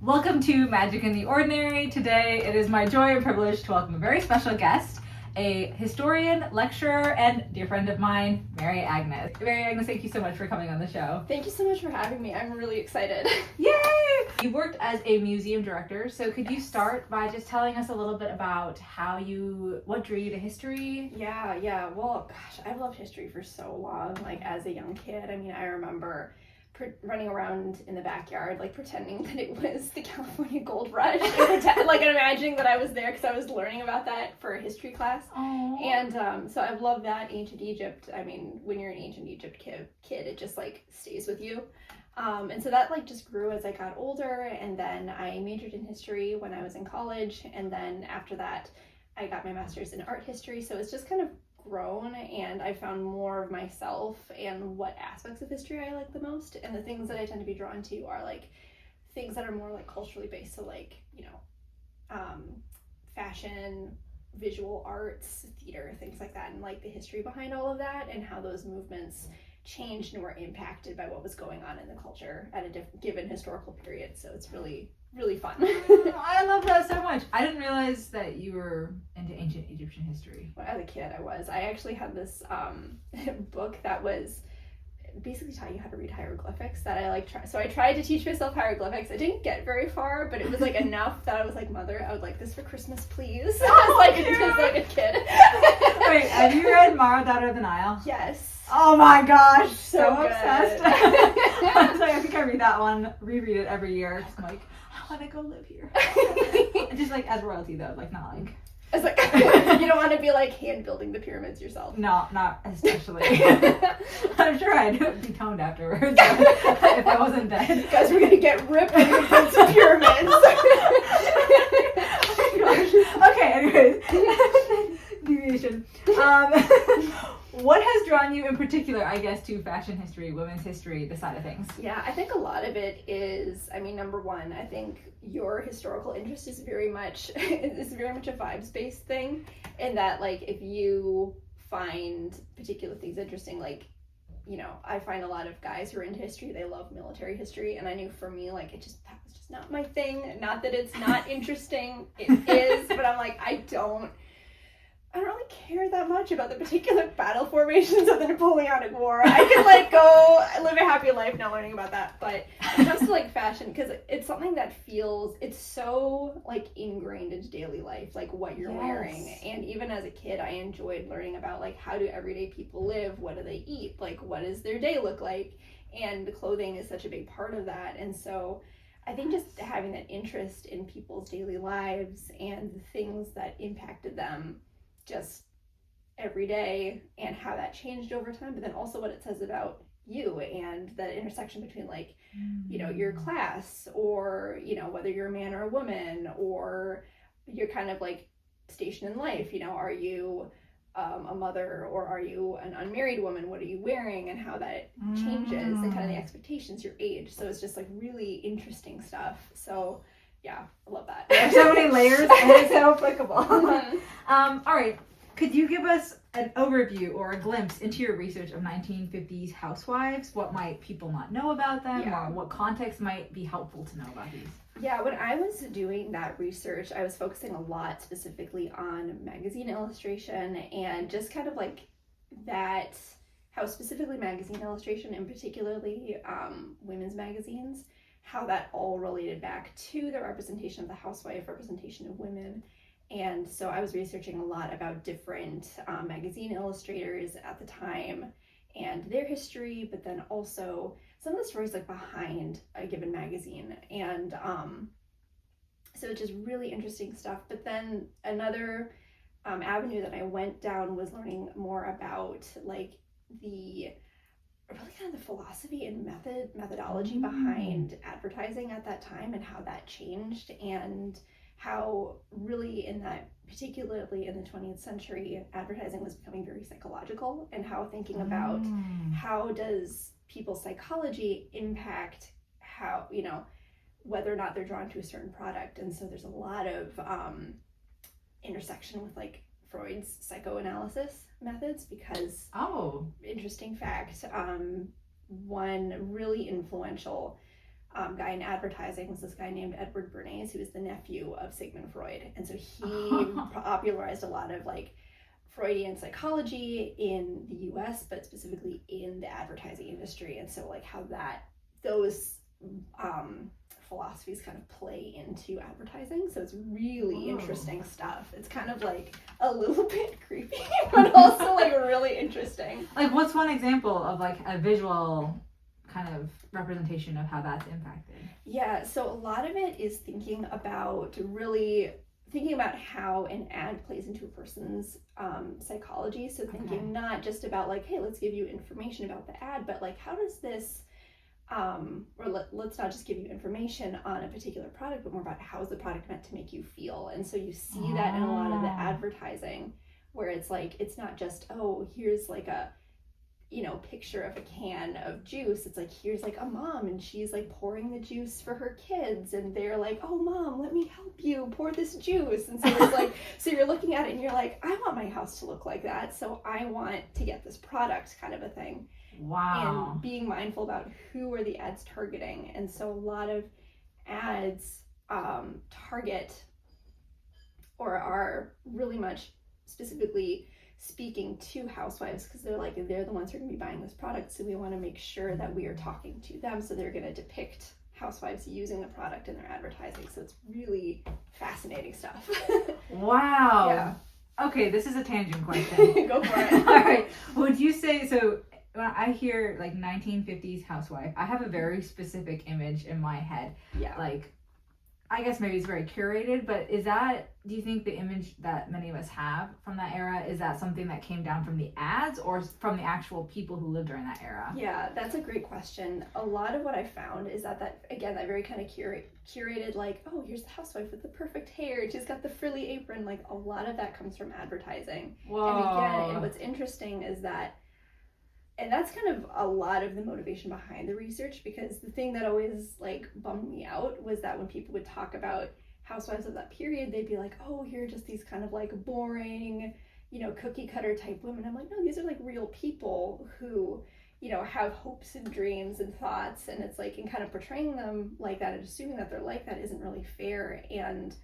Welcome to Magic in the Ordinary. Today it is my joy and privilege to welcome a very special guest, a historian, lecturer, and dear friend of mine, Mary Agnes. Mary Agnes, thank you so much for coming on the show. Thank you so much for having me. I'm really excited. Yay! You worked as a museum director, so could you start by just telling us a little bit about what drew you to history? Yeah. Well, gosh, I've loved history for so long. Like as a young kid, I remember running around in the backyard, like pretending that it was the California Gold Rush, and imagining that I was there because I was learning about that for a history class. Aww. And so I've loved that. Ancient Egypt. When you're an ancient Egypt kid, it just stays with you. And so that just grew as I got older, and then I majored in history when I was in college, and then after that I got my master's in art history. So it's just kind of grown, and I found more of myself and what aspects of history I like the most, and the things that I tend to be drawn to are things that are more culturally based, so fashion, visual arts, theater, things like that, and the history behind all of that and how those movements changed and were impacted by what was going on in the culture at a given historical period. So it's really fun. I love that so much. I didn't realize that you were into ancient Egyptian history. When I was a kid, I actually had this book that was basically taught you how to read hieroglyphics that I so I tried to teach myself hieroglyphics. I didn't get very far, but it was enough that I was Mother, I would like this for Christmas, please. Just like a kid. Wait, have you read Mara, Daughter of the Nile? Yes. Oh my gosh, so good. Obsessed. I think I read that one, reread it every year. Just I want to go live here. Just as royalty though, not It's you don't want to be hand building the pyramids yourself. No, not especially. I'm sure I'd be toned afterwards if I wasn't dead. Guys, we're gonna get ripped and we're gonna build some pyramids. Okay, anyways. Deviation. What has drawn you in particular, I guess, to fashion history, women's history, this side of things? Yeah, I think a lot of it is, number one, I think your historical interest is very much a vibes-based thing, in that, if you find particular things interesting, I find a lot of guys who are into history, they love military history, and I knew for me, that was just not my thing. Not that it's not interesting, it is, but I'm I don't really care that much about the particular battle formations of the Napoleonic War. I can go live a happy life not learning about that. But just fashion, because it's something that it's so ingrained into daily life, what you're wearing. And even as a kid, I enjoyed learning about how do everyday people live, what do they eat, what does their day look like, and the clothing is such a big part of that. And so I think just having that interest in people's daily lives and the things that impacted them just every day, and how that changed over time, but then also what it says about you and that intersection between your class, or whether you're a man or a woman, or you're kind of station in life, are you a mother, or are you an unmarried woman, what are you wearing, and how that changes, and kind of the expectations, your age. So it's just really interesting stuff. So yeah, I love that. There's so many layers, and it's so applicable. All right, could you give us an overview or a glimpse into your research of 1950s housewives? What might people not know about them, or what context might be helpful to know about these? Yeah, when I was doing that research, I was focusing a lot specifically on magazine illustration, and just kind of that, how specifically magazine illustration, and particularly women's magazines, how that all related back to the representation of the housewife, representation of women. And so I was researching a lot about different magazine illustrators at the time and their history, but then also some of the stories behind a given magazine. And so it's just really interesting stuff. But then another avenue that I went down was learning more about the philosophy and methodology behind advertising at that time, and how that changed, and how really particularly in the 20th century, advertising was becoming very psychological, and how thinking about how does people's psychology impact how, whether or not they're drawn to a certain product. And so there's a lot of intersection with Freud's psychoanalysis methods, because interesting fact, one really influential guy in advertising was this guy named Edward Bernays, who was the nephew of Sigmund Freud. And so he popularized a lot of like Freudian psychology in the US, but specifically in the advertising industry. And so like how those philosophies kind of play into advertising. So it's really interesting stuff. It's kind of like a little bit creepy, but also like really interesting. Like, what's one example of like a visual kind of representation of how that's impacted? Yeah, so a lot of it is thinking about how an ad plays into a person's psychology. So thinking not just about like, hey, let's give you information about the ad, but like, how does this let's not just give you information on a particular product, but more about how is the product meant to make you feel. And so you see that in a lot of the advertising, where it's like, it's not just, oh, here's like a picture of a can of juice. It's like, here's like a mom and she's like pouring the juice for her kids, and they're like, oh mom, let me help you pour this juice. And so it's like, so you're looking at it and you're like, I want my house to look like that, so I want to get this product, kind of a thing. Wow. And being mindful about who are the ads targeting. And so a lot of ads target or are really much specifically speaking to housewives, because they're the ones who are going to be buying this product, so we want to make sure that we are talking to them, so they're going to depict housewives using the product in their advertising. So it's really fascinating stuff. Wow. Yeah. Okay, this is a tangent question. Go for it. All right. Would you say, so when I hear like 1950s housewife, I have a very specific image in my head. Yeah. Like, I guess maybe it's very curated, but do you think the image that many of us have from that era, is that something that came down from the ads or from the actual people who lived during that era? Yeah, that's a great question. A lot of what I found is that very kind of curated, like, oh, here's the housewife with the perfect hair, she's got the frilly apron, like a lot of that comes from advertising. Whoa. And what's interesting is that, and that's kind of a lot of the motivation behind the research, because the thing that always like bummed me out was that when people would talk about housewives of that period, they'd be like, oh, here are just these kind of like boring, cookie cutter type women. I'm like, no, these are like real people who, have hopes and dreams and thoughts. And it's like, and kind of portraying them like that and assuming that they're like that isn't really fair. And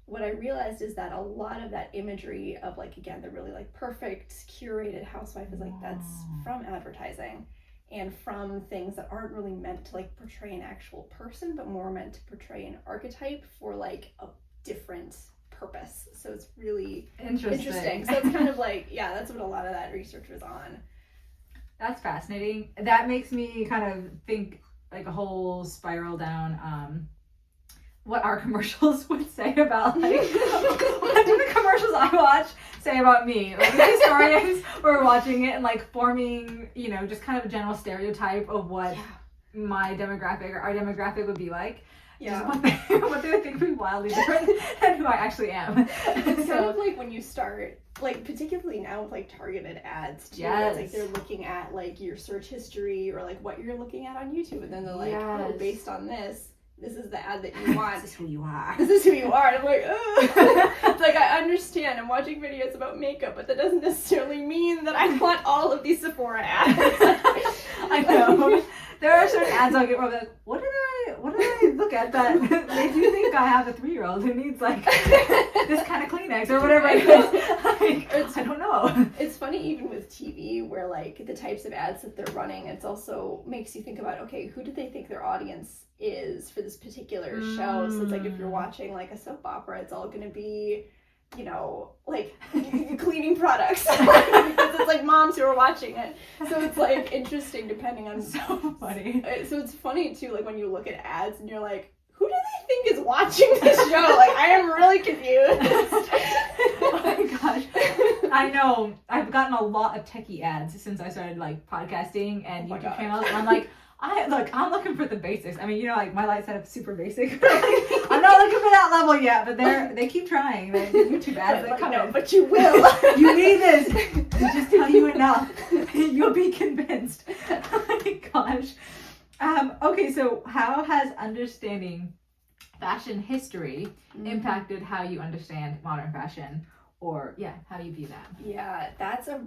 what I realized is that a lot of that imagery of like, again, the really like perfect curated housewife is like, that's from advertising and from things that aren't really meant to like portray an actual person, but more meant to portray an archetype for like a different purpose. So it's really interesting. So it's kind of like, yeah, that's what a lot of that research was on. That's fascinating. That makes me kind of think like a whole spiral down what our commercials would say about, like, what do the commercials I watch say about me? Like, the historians were watching it and like forming, just kind of a general stereotype of what my demographic or our demographic would be like. Yeah. What they would think would be wildly different than who I actually am. It's kind of like when you start, like, particularly now with like targeted ads too. Yes. It's like they're looking at like your search history or like what you're looking at on YouTube, and then they're like, oh, based on this is the ad that you want. This is who you are. This is who you are. And I'm like, ugh. It's like, I understand I'm watching videos about makeup, but that doesn't necessarily mean that I want all of these Sephora ads. I know. There are certain ads I'll get where I'm like, what did I look at that made you think I have a 3-year-old who needs like this kind of Kleenex or whatever it is? Like, I don't know. It's funny even with TV where like the types of ads that they're running, it's also makes you think about, okay, who do they think their audience is for this particular show? So it's like if you're watching like a soap opera, it's all going to be, like cleaning products because it's like moms who are watching it. So it's like interesting depending on. So funny. So it's funny too, like when you look at ads and you're like, who do they think is watching this show? Like, I am really confused. Oh my gosh. I know. I've gotten a lot of techie ads since I started like podcasting and YouTube channels, and I'm like, I'm looking for the basics. I mean, like my light setup is super basic. I'm not looking for that level yet, but they keep trying. The YouTube ads, they come in. But you will. You need this. They just tell you enough. You'll be convinced. Oh my gosh. Okay, so how has understanding fashion history impacted how you understand modern fashion? Or how you view that? Yeah, that's a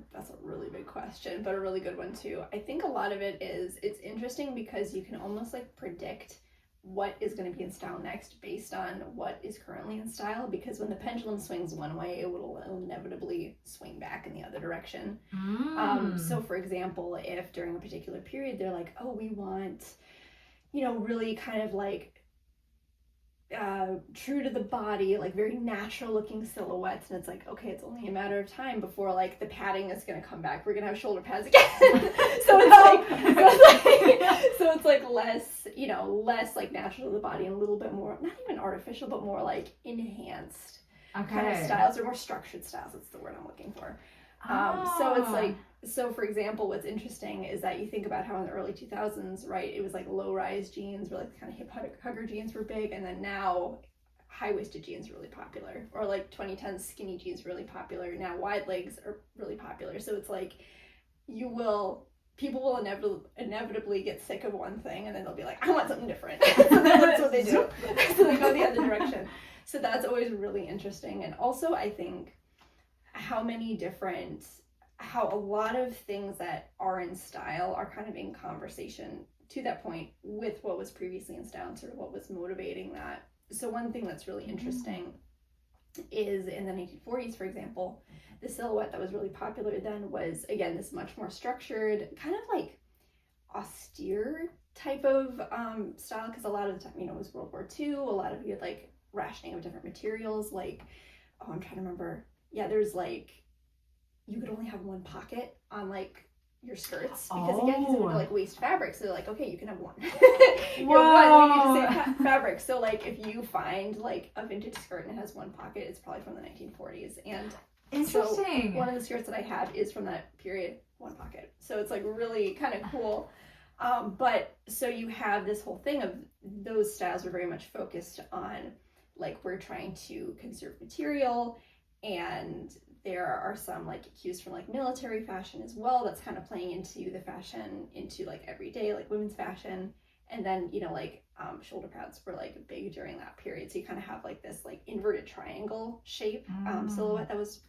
really big question, but a really good one too. I think a lot of it is, it's interesting because you can almost like predict what is going to be in style next based on what is currently in style, because when the pendulum swings one way, it will inevitably swing back in the other direction. So for example, if during a particular period they're like, oh, we want, you know, really kind of like true to the body, like very natural looking silhouettes, and it's like, okay, it's only a matter of time before like the padding is going to come back, we're going to have shoulder pads again. so it's like less, you know, less like natural to the body and a little bit more, not even artificial, but more like enhanced kind of styles, or more structured styles. That's the word I'm looking for. So it's like, so for example, what's interesting is that you think about how in the early 2000s, right, it was like low-rise jeans, were like kind of hip hugger jeans were big, and then now high-waisted jeans are really popular, or like 2010s skinny jeans really popular. Now wide legs are really popular. So it's like people will inevitably get sick of one thing, and then they'll be like, I want something different. So that's what they do. So they go the other direction. So that's always really interesting. And also I think how a lot of things that are in style are kind of in conversation to that point with what was previously in style and sort of what was motivating that. So one thing that's really interesting is in the 1940s, for example, the silhouette that was really popular then was, again, this much more structured, kind of like austere type of style, because a lot of the time, you know, it was World War II, a lot of you had like rationing of different materials, like, I'm trying to remember, there's like, you could only have one pocket on like your skirts, because again, because they're like waste fabric, so they're like, okay, you can have one. You know, you just say fabric. So like if you find like a vintage skirt and it has one pocket, it's probably from the 1940s. And interesting. So one of the skirts that I have is from that period, one pocket. So it's like really kind of cool. But so you have this whole thing of those styles are very much focused on like, we're trying to conserve material, and there are some like cues from like military fashion as well that's kind of playing into the fashion, into like everyday like women's fashion. And then, you know, like shoulder pads were like big during that period, so you kind of have like this like inverted triangle shape silhouette that was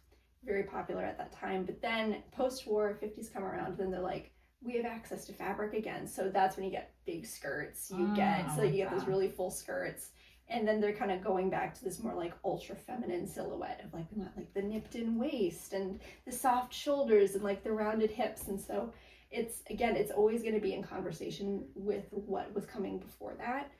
very popular at that time. But then post-war, 50s come around, then they're like, we have access to fabric again, so that's when you get big skirts, you get those really full skirts. And then they're kind of going back to this more like ultra feminine silhouette of like, we want like the nipped in waist and the soft shoulders and like the rounded hips. And so it's always going to be in conversation with what was coming before that.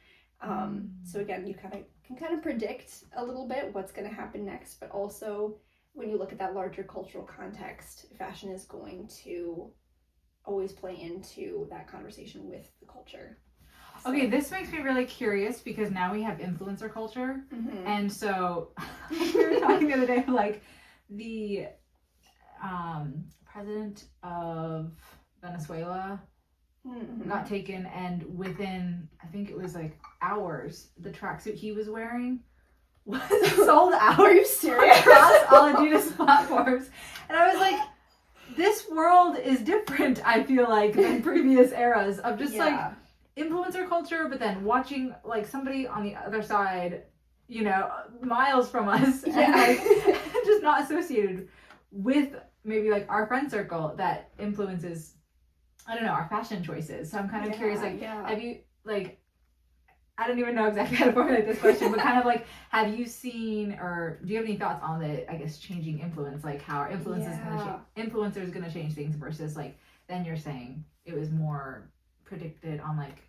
So again, you can kind of predict a little bit what's going to happen next, but also when you look at that larger cultural context, fashion is going to always play into that conversation with the culture. So. Okay, this makes me really curious, because now we have influencer culture. And so we were talking the other day, like the president of Venezuela got taken, and within, I think it was like hours, the tracksuit he was wearing was sold out. Are you serious? Across all Adidas platforms. And I was like, this world is different, I feel like, than previous eras of just like influencer culture, but then watching like somebody on the other side, you know, miles from us, and like just not associated with maybe like our friend circle that influences, I don't know, our fashion choices. So I'm kind of curious, like, have you, like, I don't even know exactly how to formulate this question, but kind of like, have you seen, or do you have any thoughts on the, I guess, changing influence, like how our influencers gonna change things versus like, then you're saying it was more predicted on like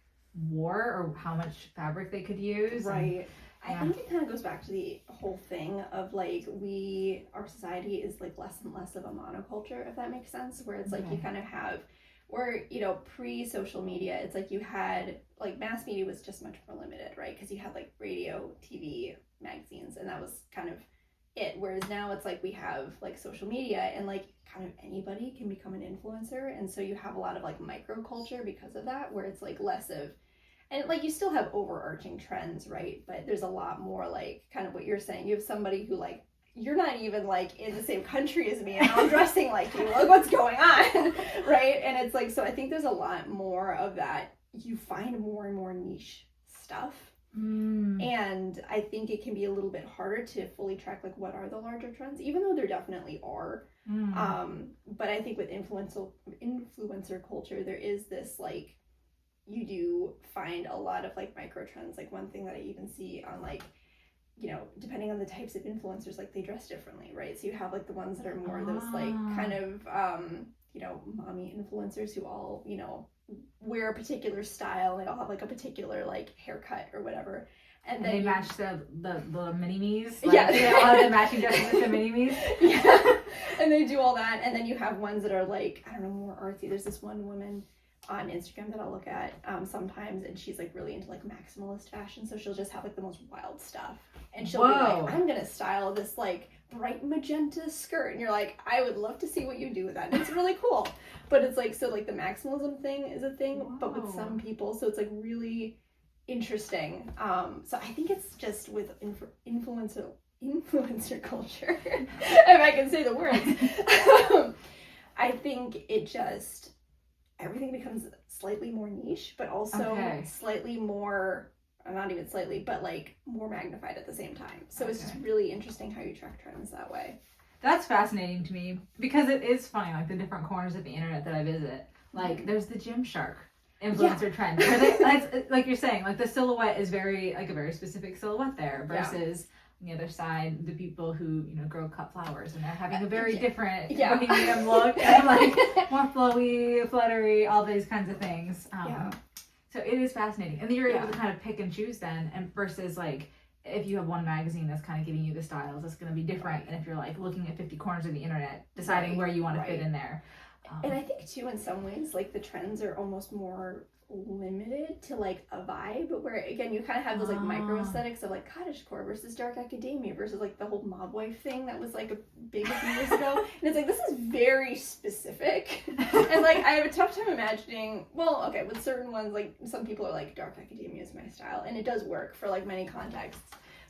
war or how much fabric they could use, right? I think it kind of goes back to the whole thing of like, our society is like less and less of a monoculture, if that makes sense, where it's like you kind of have, where, you know, pre-social media, it's like you had like mass media was just much more limited, right? Because you had like radio, TV, magazines, and that was kind of it. Whereas now it's like we have like social media, and like kind of anybody can become an influencer, and so you have a lot of like microculture because of that, where it's like less of, and like you still have overarching trends, right? But there's a lot more like kind of what you're saying. You have somebody who like, you're not even like in the same country as me, and I'm dressing like you, like what's going on, right? And it's like, so I think there's a lot more of that. You find more and more niche stuff. And I think it can be a little bit harder to fully track like what are the larger trends, even though there definitely are. But I think with influencer culture, there is this like you do find a lot of like micro trends. Like one thing that I even see on like, you know, depending on the types of influencers, like they dress differently, right? So you have like the ones that are more those like kind of, you know, mommy influencers who all, you know, wear a particular style. They all have like a particular like haircut or whatever. And then they match the mini-me's. Like, yeah. They all have the matching dresses with the mini-me's. Yeah. And they do all that. And then you have ones that are like, I don't know, more artsy. There's this one woman on Instagram that I'll look at sometimes, and she's like really into like maximalist fashion. So she'll just have like the most wild stuff. And she'll be like, I'm going to style this like bright magenta skirt. And you're like, I would love to see what you do with that. And it's really cool. But it's like, so like the maximalism thing is a thing, but with some people. So it's like really interesting. So I think it's just with influencer culture, if I can say the words. I think it just, everything becomes slightly more niche, but also slightly more, not even slightly, but like more magnified at the same time. So it's just really interesting how you track trends that way. That's fascinating to me because it is funny, like the different corners of the internet that I visit. Like there's the Gymshark influencer trend. It's, like you're saying, like the silhouette is very, like a very specific silhouette there versus on the other side, the people who, you know, grow cut flowers and they're having a very different bohemian look and like more flowy, fluttery, all these kinds of things. So it is fascinating. And then you're able to kind of pick and choose then, and versus like if you have one magazine that's kind of giving you the styles, it's going to be different. And if you're like looking at 50 corners of the internet, deciding where you want to fit in there. And I think too, in some ways, like the trends are almost more limited to like a vibe, where again you kind of have those like micro aesthetics of like cottagecore versus dark academia versus like the whole mob wife thing that was like a big few years ago. And it's like, this is very specific. And like I have a tough time imagining, well, okay, with certain ones, like some people are like dark academia is my style, and it does work for like many contexts.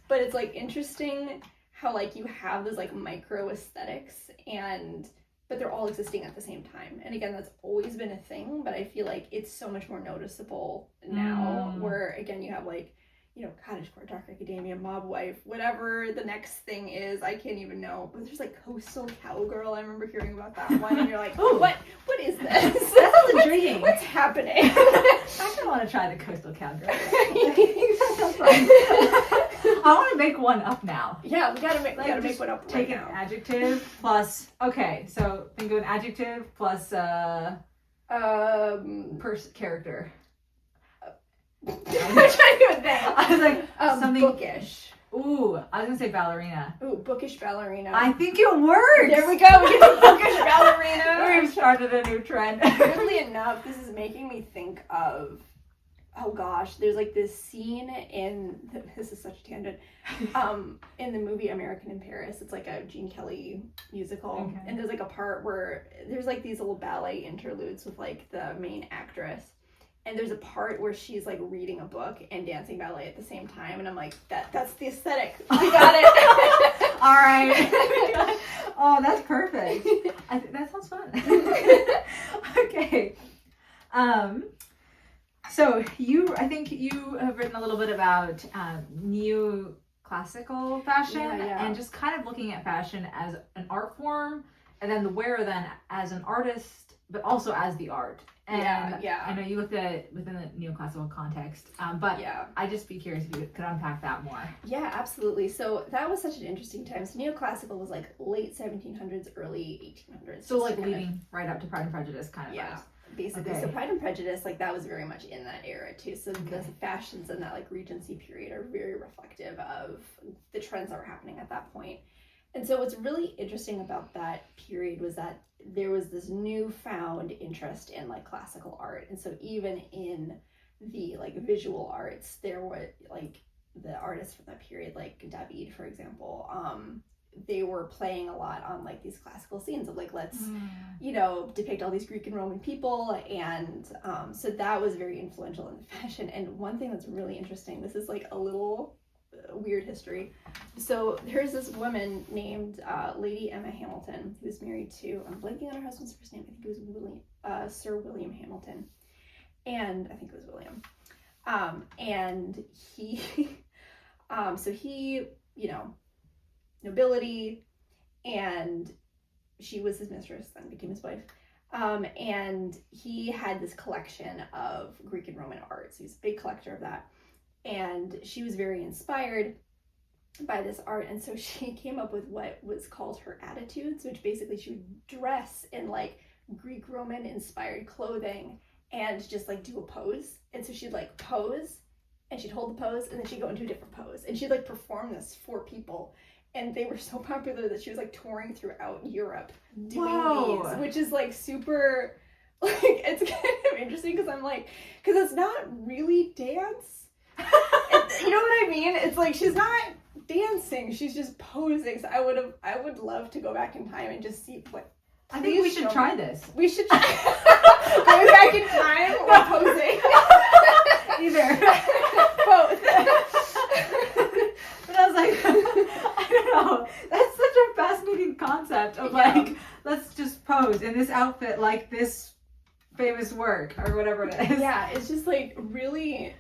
But it's like interesting how like you have those like micro aesthetics, but they're all existing at the same time. And again, that's always been a thing, but I feel like it's so much more noticeable now, where again, you have like, you know, cottagecore, dark academia, mob wife, whatever the next thing is, I can't even know. But there's like coastal cowgirl. I remember hearing about that one, and you're like, oh, what is this? That sounds intriguing. What's happening? I kind of want to try the coastal cowgirl. That sounds fun. I want to make one up now. Yeah, we gotta make one up. Take an adjective plus. Okay, so think of an adjective plus character. I'm trying to even think. I was like something bookish. Ooh, I was gonna say ballerina. Ooh, bookish ballerina. I think it works. There we go. We get bookish ballerina. We've started a new trend. Weirdly enough, this is making me think of, oh gosh, there's like this scene in, this is such a tangent, in the movie American in Paris. It's like a Gene Kelly musical. Okay. And there's like a part where there's like these little ballet interludes with like the main actress. And there's a part where she's like reading a book and dancing ballet at the same time. And I'm like, that's the aesthetic. We got it. All right. Oh, that's perfect. That sounds fun. Okay. So I think you have written a little bit about neoclassical fashion and just kind of looking at fashion as an art form, and then the wearer then as an artist, but also as the art. And I know you looked at it within the neoclassical context, but I'd just be curious if you could unpack that more. Yeah, absolutely. So that was such an interesting time. So neoclassical was like late 1700s, early 1800s. So like leading right up to Pride and Prejudice kind of. Yeah, basically. Okay. So Pride and Prejudice, like that was very much in that era too. So the fashions in that like Regency period are very reflective of the trends that were happening at that point. And so what's really interesting about that period was that there was this newfound interest in like classical art. And so even in the like visual arts, there were like the artists from that period, like David, for example, they were playing a lot on like these classical scenes of like, let's, you know, depict all these Greek and Roman people. And so that was very influential in fashion. And one thing that's really interesting, this is like a little weird history. So there's this woman named Lady Emma Hamilton, who was married to, I'm blanking on her husband's first name, I think it was Sir William Hamilton, and I think it was William, and he so he, you know, nobility, and she was his mistress, then became his wife, And he had this collection of Greek and Roman art. So he's a big collector of that. And she was very inspired by this art, and so she came up with what was called her attitudes, which basically she would dress in like Greek Roman inspired clothing and just like do a pose. And so she'd like pose, and she'd hold the pose, and then she'd go into a different pose, and she'd like perform this for people. And they were so popular that she was like touring throughout Europe doing these, which is like super, like, it's kind of interesting because I'm like, because it's not really dance. You know what I mean? It's like she's not dancing, she's just posing. So I would love to go back in time and just see what. I think we should try this. We should try going back in time or posing. Either. Both. But I was like, I don't know. That's such a fascinating concept of like, let's just pose in this outfit like this famous work or whatever it is. Yeah, it's just like really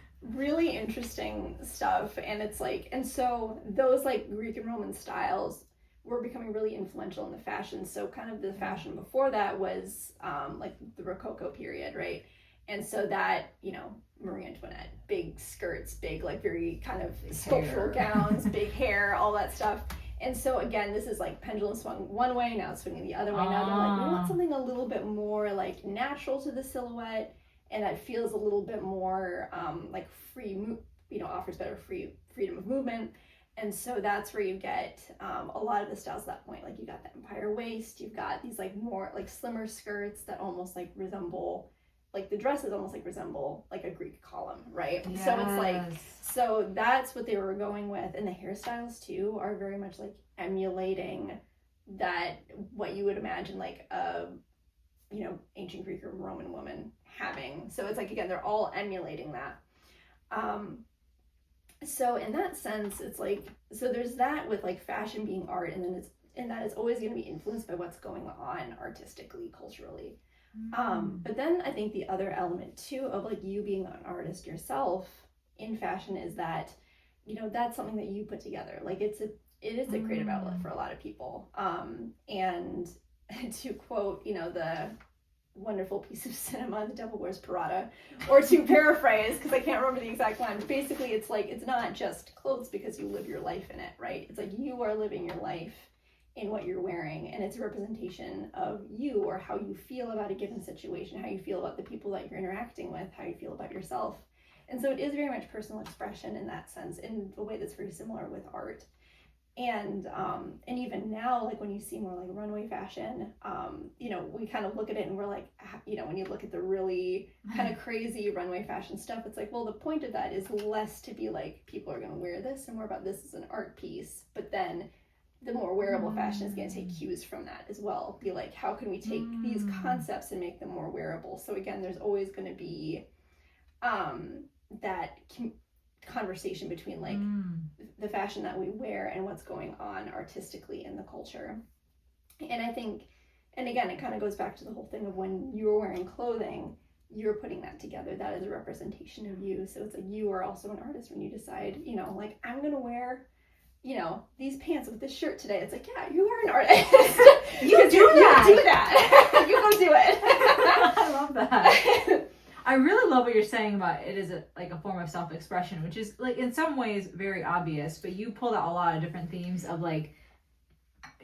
interesting stuff. And it's like, and so those like Greek and Roman styles were becoming really influential in the fashion. So kind of the fashion before that was like the Rococo period, right? And so that, you know, Marie Antoinette, big skirts, big like very kind of sculptural gowns, big hair, all that stuff. And so again, this is like pendulum swung one way, now it's swinging the other way. Now they're like, we want something a little bit more like natural to the silhouette, and that feels a little bit more like free, you know, offers better freedom of movement. And so that's where you get a lot of the styles at that point. Like you got the empire waist, you've got these like more like slimmer skirts that almost like resemble, like the dresses almost like resemble like a Greek column, right? Yes. So it's like, so that's what they were going with. And the hairstyles too are very much like emulating that, what you would imagine like a, you know, ancient Greek or Roman woman having. So it's like, again, they're all emulating that. So in that sense, it's like, so there's that with like fashion being art, and then it's always going to be influenced by what's going on artistically, culturally. But then I think the other element too of like you being an artist yourself in fashion is that, you know, that's something that you put together. Like it is a creative outlet for a lot of people. And to quote, you know, the wonderful piece of cinema, The Devil Wears Prada, or to paraphrase, because I can't remember the exact line, but basically it's like, it's not just clothes because you live your life in it, right? It's like you are living your life in what you're wearing, and it's a representation of you, or how you feel about a given situation, how you feel about the people that you're interacting with, how you feel about yourself. And so it is very much personal expression in that sense, in a way that's very similar with art. And even now, like when you see more like runway fashion, you know, we kind of look at it and we're like, you know, when you look at the really kind of crazy runway fashion stuff, it's like, well, the point of that is less to be like, people are going to wear this, and more about this as an art piece. But then the more wearable fashion is going to take cues from that as well. Be like, how can we take these concepts and make them more wearable? So again, there's always going to be that conversation between like the fashion that we wear and what's going on artistically in the culture. And I think, and again, it kind of goes back to the whole thing of when you're wearing clothing, you're putting that together. That is a representation of you. So it's like you are also an artist when you decide, you know, like I'm going to wear, you know, these pants with this shirt today. It's like, yeah, you are an artist. You do that. You do that. You go do it. I love that. I really love what you're saying about it is like a form of self-expression, which is like in some ways very obvious, but you pulled out a lot of different themes of like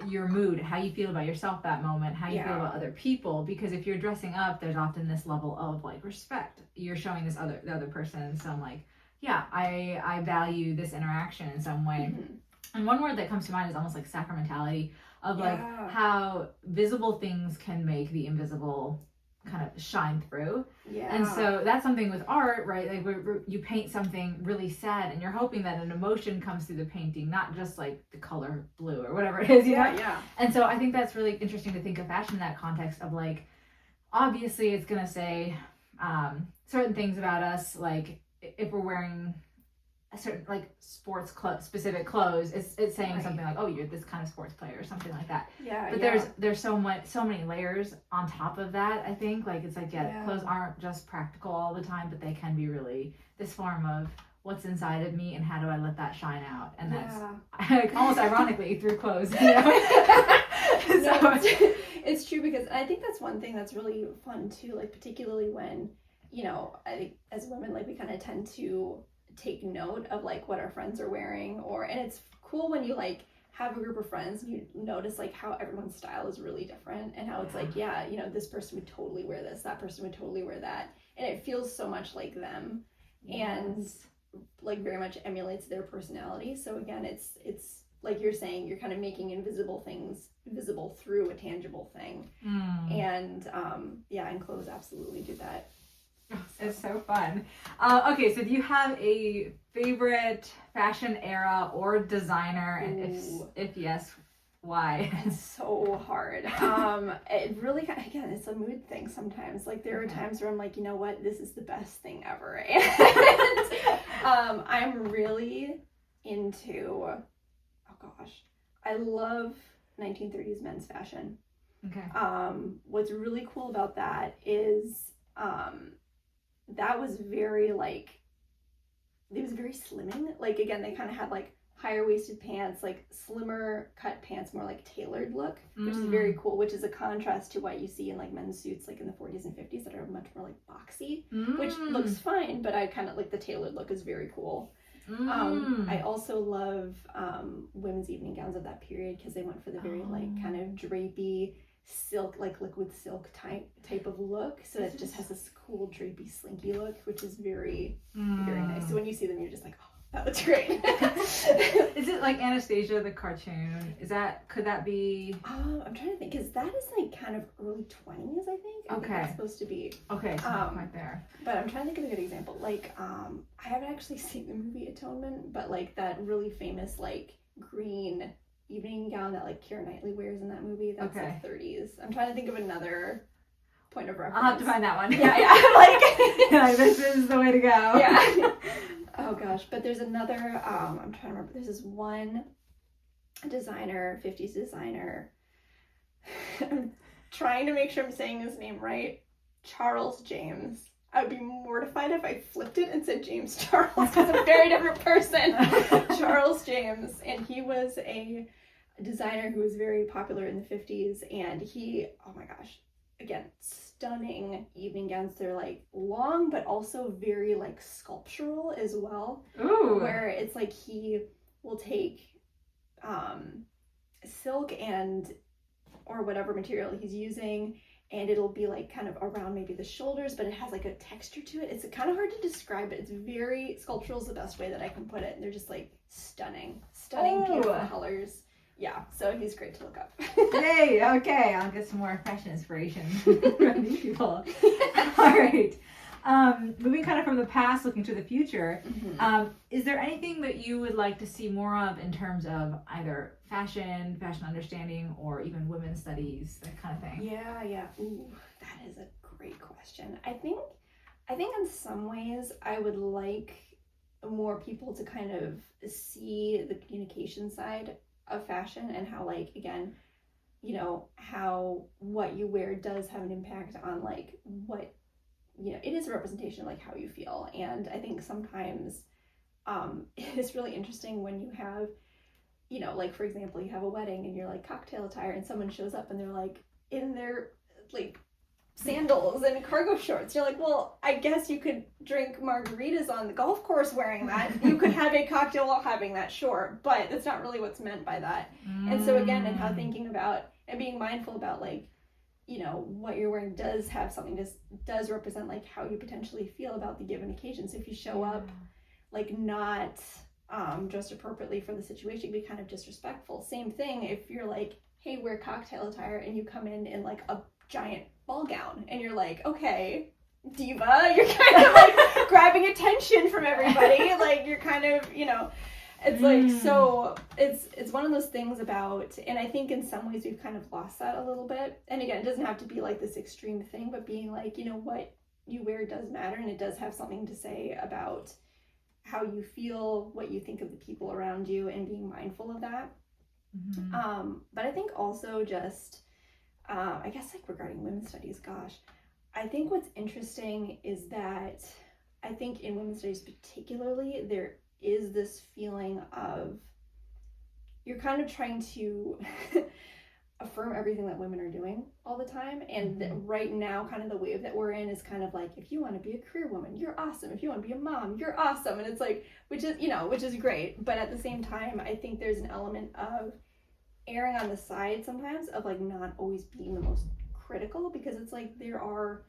your mood, how you feel about yourself that moment, how you feel about other people, because if you're dressing up, there's often this level of like respect. You're showing the other person some like, yeah, I value this interaction in some way. And one word that comes to mind is almost like sacramentality, of like how visible things can make the invisible kind of shine through. And so that's something with art, right? Like you paint something really sad and you're hoping that an emotion comes through the painting, not just like the color blue or whatever it is, you know? And so I think that's really interesting to think of fashion in that context of like, obviously it's going to say certain things about us, like if we're wearing a certain like sports specific clothes, it's saying something like, oh, you're this kind of sports player or something like that. But there's so many layers on top of that. I think like it's like clothes aren't just practical all the time, but they can be really this form of what's inside of me and how do I let that shine out. And that's almost ironically through clothes, you know? It's true, because I think that's one thing that's really fun too, like particularly when, I think as women, like we kind of tend to take note of like what our friends are wearing, and it's cool when you like have a group of friends and you notice like how everyone's style is really different, and how it's like, this person would totally wear this, that person would totally wear that, and it feels so much like them. And like very much emulates their personality. So again, it's like you're saying, you're kind of making invisible things visible through a tangible thing. And and clothes absolutely do that. It's so fun. Okay, so do you have a favorite fashion era or designer, and if yes, why? It's so hard. It really, again, it's a mood thing sometimes. Like there are times where I'm like, you know what, this is the best thing ever. And I'm really into, I love 1930s men's fashion. Okay. What's really cool about that is that was very like, it was very slimming. Like again, they kind of had like higher waisted pants, like slimmer cut pants, more like tailored look, which is very cool, which is a contrast to what you see in like men's suits like in the 40s and 50s that are much more like boxy, which looks fine, but I kind of like the tailored look is very cool. I also love women's evening gowns of that period, because they went for the very like kind of drapey silk, like liquid silk type of look, so it just has this cool drapey slinky look, which is very very nice. So when you see them, you're just like, oh, that looks great. Is it like Anastasia the cartoon? Could that be? I'm trying to think, because that is like kind of early 20s, I think. I think that's supposed to be. Okay, so not quite there. But I'm trying to think of a good example. Like, I haven't actually seen the movie Atonement, but like that really famous like green evening gown that like Keira Knightley wears in that movie, that's like 30s. I'm trying to think of another point of reference. I'll have to find that one. Like this is the way to go. Yeah. Oh gosh, but there's another, I'm trying to remember, there's this one designer, 50s designer, I'm trying to make sure I'm saying his name right, Charles James. I would be mortified if I flipped it and said James Charles, because I'm a very different person. Charles James, and he was a designer who was very popular in the 50s, and he, oh my gosh, again, stunning evening gowns. They're like long, but also very like sculptural as well. Ooh. Where it's like he will take silk or whatever material he's using, and it'll be like kind of around maybe the shoulders, but it has like a texture to it. It's kind of hard to describe, but it's very sculptural is the best way that I can put it. And they're just like stunning, beautiful colors. Yeah, so he's great to look up. Yay, okay, I'll get some more fashion inspiration from these people. All right. Moving kind of from the past, looking to the future, is there anything that you would like to see more of in terms of either fashion understanding, or even women's studies, that kind of thing? Yeah. Ooh, that is a great question. I think in some ways I would like more people to kind of see the communication side of fashion, and how like, again, how what you wear does have an impact on like what, it is a representation of like how you feel. And I think sometimes it's really interesting when you have, like for example, you have a wedding and you're like cocktail attire, and someone shows up and they're like in their like sandals and cargo shorts. You're like, well, I guess you could drink margaritas on the golf course wearing that. You could have a cocktail while having that, sure, but that's not really what's meant by that. And so again, and how thinking about and being mindful about like, what you're wearing does have something, does represent like how you potentially feel about the given occasion. So if you show up like not dressed appropriately for the situation, be kind of disrespectful. Same thing if you're like, hey, wear cocktail attire, and you come in like a giant ball gown, and you're like, okay, diva, you're kind of like grabbing attention from everybody, like you're kind of, it's like, so it's one of those things about, and I think in some ways we've kind of lost that a little bit. And again, it doesn't have to be like this extreme thing, but being like, what you wear does matter, and it does have something to say about how you feel, what you think of the people around you, and being mindful of that. But I think also just I guess like regarding women's studies, gosh, I think what's interesting is that I think in women's studies particularly, there is this feeling of you're kind of trying to affirm everything that women are doing all the time. And right now, kind of the wave that we're in is kind of like, if you want to be a career woman, you're awesome. If you want to be a mom, you're awesome. And it's like, which is great. But at the same time, I think there's an element of erring on the side sometimes of like not always being the most critical, because it's like there are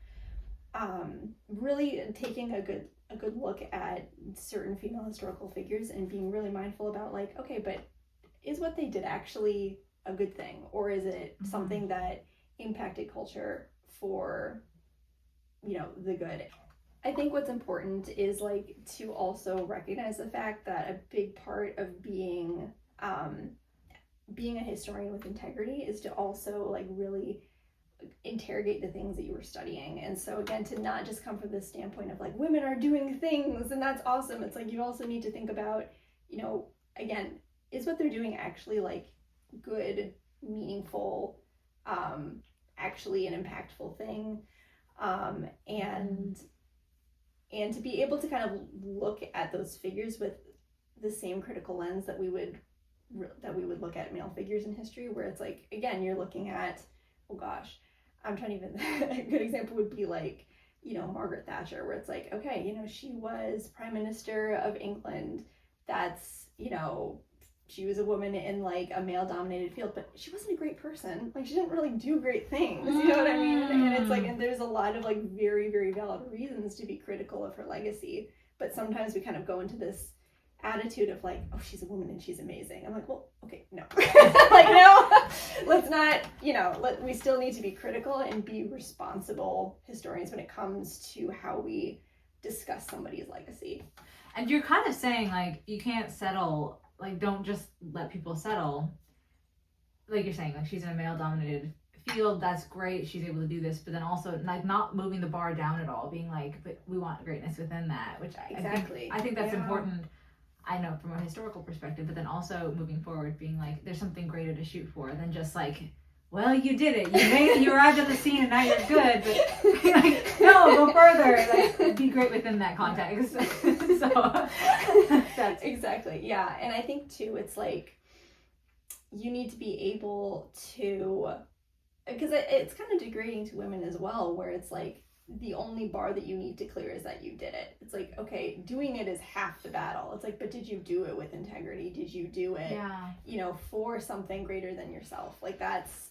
really taking a good look at certain female historical figures and being really mindful about like, okay, but is what they did actually a good thing, or is it something that impacted culture for, you know, the good? I think what's important is like to also recognize the fact that a big part of being a historian with integrity is to also like really interrogate the things that you were studying. And so again, to not just come from this standpoint of like women are doing things and that's awesome. It's like you also need to think about, you know, again, is what they're doing actually like good, meaningful, actually an impactful thing, and to be able to kind of look at those figures with the same critical lens that we would look at male figures in history, where it's like, again, you're looking at, oh gosh, I'm trying to even, a good example would be like, you know, Margaret Thatcher, where it's like, okay, you know, she was Prime Minister of England. That's, you know, she was a woman in like a male dominated field, but she wasn't a great person. Like she didn't really do great things, you know what I mean? And it's like, and there's a lot of like very, very valid reasons to be critical of her legacy. But sometimes we kind of go into this attitude of like, oh, she's a woman and she's amazing. I'm like, well, okay, no. Like, no, let's not, you know, we still need to be critical and be responsible historians when it comes to how we discuss somebody's legacy. And you're kind of saying like, you can't settle, like, don't just let people settle. Like you're saying, like, she's in a male-dominated field, that's great, she's able to do this, but then also, like, not moving the bar down at all, being like, but we want greatness within that, which I think that's important, I know, from a historical perspective, but then also moving forward, being like, there's something greater to shoot for than just like, well, you did it, you arrived at the scene and now you're good, but like, no, go further, like, be great within that context. So that's exactly, yeah. And I think too, it's like, you need to be able to, because it's kind of degrading to women as well, where it's like, the only bar that you need to clear is that you did it. It's like, okay, doing it is half the battle. It's like, but did you do it with integrity? Did you do it, you know, for something greater than yourself? Like that's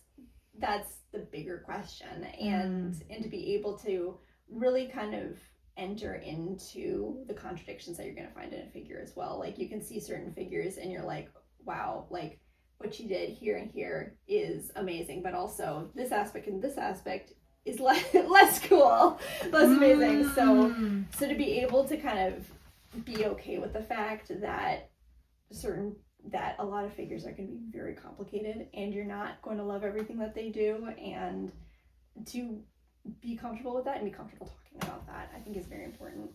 the bigger question. And to be able to really kind of enter into the contradictions that you're going to find in a figure as well. Like you can see certain figures and you're like, wow, like what you did here and here is amazing, but also this aspect and this aspect is less cool, less amazing. So to be able to kind of be okay with the fact that a lot of figures are going to be very complicated and you're not going to love everything that they do, and to be comfortable with that and be comfortable talking about that, I think is very important.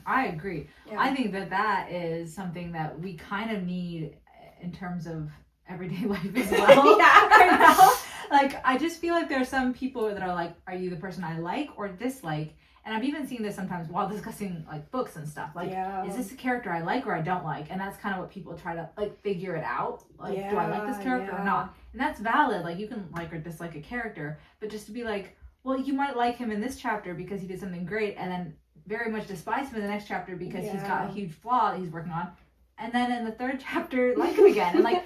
I agree. Yeah. I think that is something that we kind of need in terms of everyday life as well. Right now. Like, I just feel like there are some people that are like, are you the person I like or dislike? And I've even seen this sometimes while discussing like books and stuff. Like, is this a character I like or I don't like? And that's kind of what people try to like figure it out. Like, do I like this character or not? And that's valid. Like, you can like or dislike a character, but just to be like, well, you might like him in this chapter because he did something great, and then very much despise him in the next chapter because he's got a huge flaw that he's working on. And then in the third chapter, like him again. And like,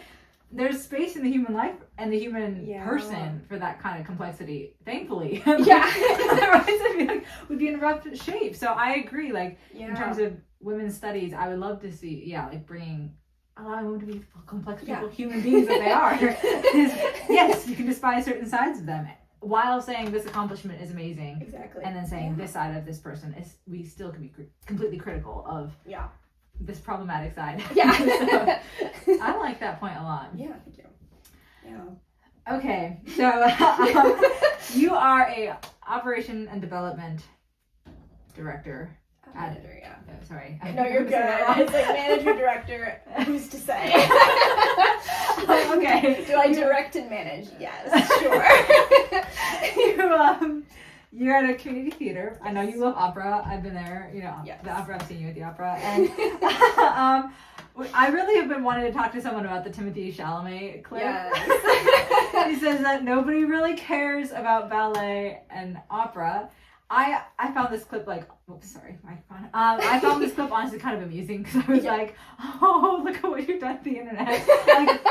there's space in the human life and the human person for that kind of complexity, thankfully. Otherwise, I feel like we'd be in rough shape. So I agree, like, in terms of women's studies, I would love to see, like, allowing women to be complex people, human beings that they are. Yes, you can despise certain sides of them, while saying this accomplishment is amazing. Exactly. And then saying this side of this person is, we still can be completely critical of this problematic side. So, I like that point a lot. Yeah, thank you. Yeah. Okay, so you are a operation and development director. Manager, Sorry. No, you're good. It's like manager, director. Who's to say? Okay. Do I direct and manage? Yes, sure. You're at a community theater. I know you love opera. I've been there. You know, the opera. I've seen you at the opera. And I really have been wanting to talk to someone about the Timothée Chalamet clip. Yes. He says that nobody really cares about ballet and opera. I found this clip like, oops, sorry, microphone. I found this clip honestly kind of amusing because I was like, oh, look at what you've done to the internet. Like,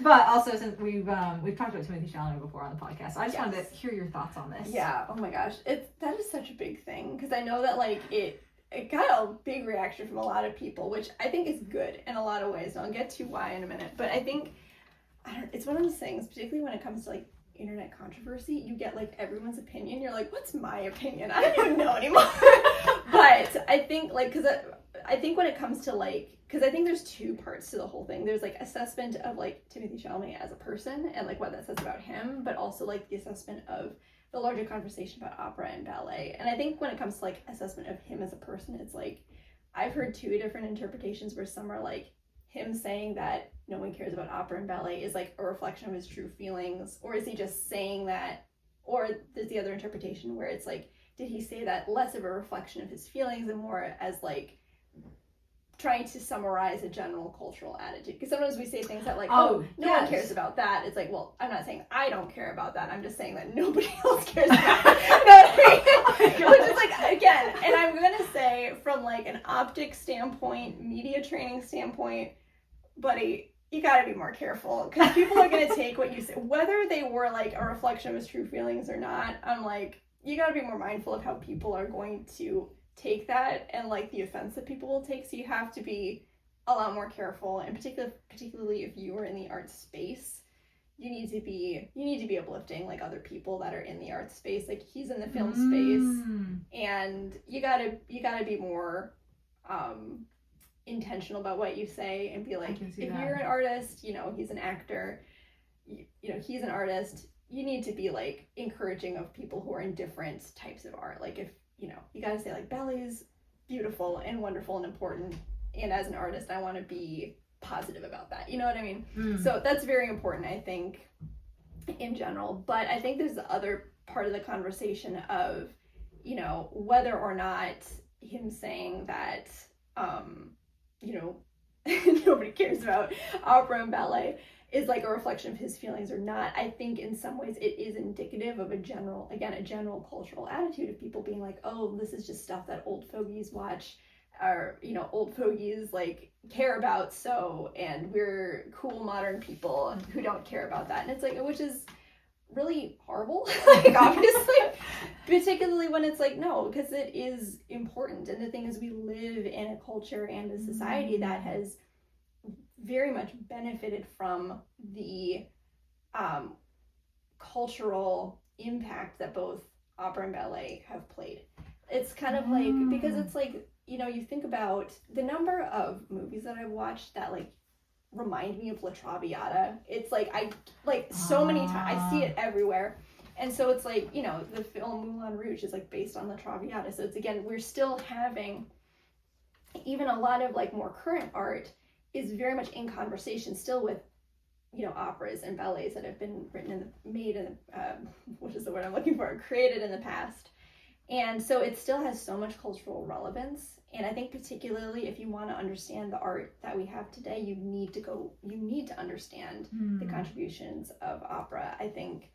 but also since we've talked about Timothée Chalamet before on the podcast, so I just wanted to hear your thoughts on this. Yeah. Oh my gosh, that is such a big thing because I know that like it got a big reaction from a lot of people, which I think is good in a lot of ways. And I'll get to why in a minute, but I think it's one of those things, particularly when it comes to like internet controversy, you get like everyone's opinion. You're like, what's my opinion? I don't even know anymore. But I think like, because I think when it comes to like, because I think there's two parts to the whole thing. There's like assessment of like Timothée Chalamet as a person and like what that says about him, but also like the assessment of the larger conversation about opera and ballet. And I think when it comes to like assessment of him as a person, it's like I've heard two different interpretations where some are like him saying that no one cares about opera and ballet is like a reflection of his true feelings, or is he just saying that, or there's the other interpretation where it's like, did he say that less of a reflection of his feelings and more as like trying to summarize a general cultural attitude? Because sometimes we say things that like, no one cares about that. It's like, well, I'm not saying I don't care about that. I'm just saying that nobody else cares about it. Which is like, again, and I'm going to say from like an optics standpoint, media training standpoint, buddy, you got to be more careful because people are going to take what you say, whether they were like a reflection of his true feelings or not. I'm like, you got to be more mindful of how people are going to take that and like the offense that people will take. So you have to be a lot more careful, and particularly if you are in the art space, you need to be uplifting like other people that are in the art space. Like he's in the film space, and you gotta be more intentional about what you say and be like, if you're an artist, you know, he's an actor, you know, he's an artist, you need to be like encouraging of people who are in different types of art. Like if, you know, you gotta say like ballet is beautiful and wonderful and important, and as an artist I want to be positive about that, you know what I mean? So that's very important, I think, in general. But I think there's the other part of the conversation of, you know, whether or not him saying that you know, nobody cares about opera and ballet is like a reflection of his feelings or not. I think in some ways it is indicative of a general cultural attitude of people being like, oh, this is just stuff that old fogies watch, or, you know, old fogies like care about, so, and we're cool modern people who don't care about that. And it's like, which is really horrible, like obviously, particularly when it's like, no, because it is important. And the thing is, we live in a culture and a society that has very much benefited from the cultural impact that both opera and ballet have played. It's kind of like, because it's like, you know, you think about the number of movies that I've watched that like remind me of La Traviata. It's like, I like so many times, I see it everywhere. And so it's like, you know, the film Moulin Rouge is like based on La Traviata. So it's, again, we're still having, even a lot of like more current art is very much in conversation still with, you know, operas and ballets that have been what is the word I'm looking for, created in the past. And so it still has so much cultural relevance. And I think particularly if you want to understand the art that we have today, you need to understand the contributions of opera. I think,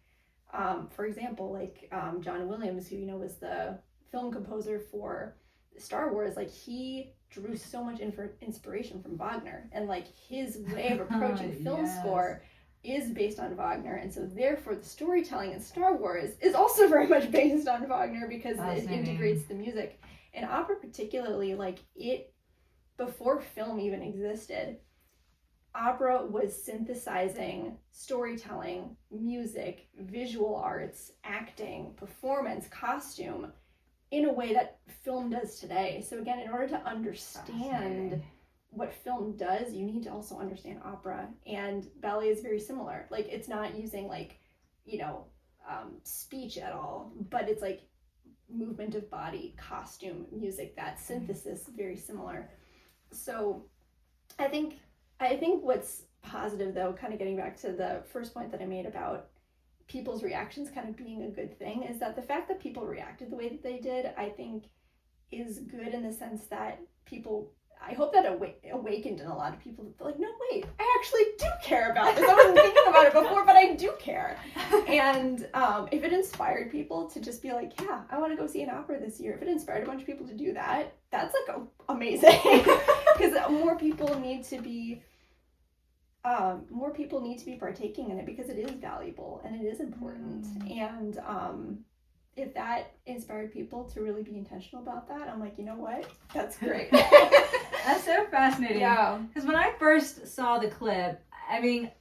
for example, like John Williams, who, you know, was the film composer for Star Wars, like he drew so much inspiration from Wagner, and like his way of approaching film score is based on Wagner, and so therefore the storytelling in Star Wars is also very much based on Wagner because it integrates the music. And opera particularly, like it, before film even existed, opera was synthesizing storytelling, music, visual arts, acting, performance, costume in a way that film does today. So again, in order to understand what film does, you need to also understand opera. And ballet is very similar. Like it's not using like, you know, speech at all, but it's like movement of body, costume, music, that synthesis, very similar. So I think what's positive though, kind of getting back to the first point that I made about people's reactions kind of being a good thing, is that the fact that people reacted the way that they did, I think is good in the sense that people, I hope that awakened in a lot of people that they're like, no, wait, I actually do care about this. I wasn't thinking about it before, but I do care. And if it inspired people to just be like, yeah, I want to go see an opera this year. If it inspired a bunch of people to do that, that's like amazing. Because more people need to be partaking in it, because it is valuable and it is important. And if that inspired people to really be intentional about that, I'm like, you know what? That's great. That's so fascinating. Yeah. Because when I first saw the clip, I mean,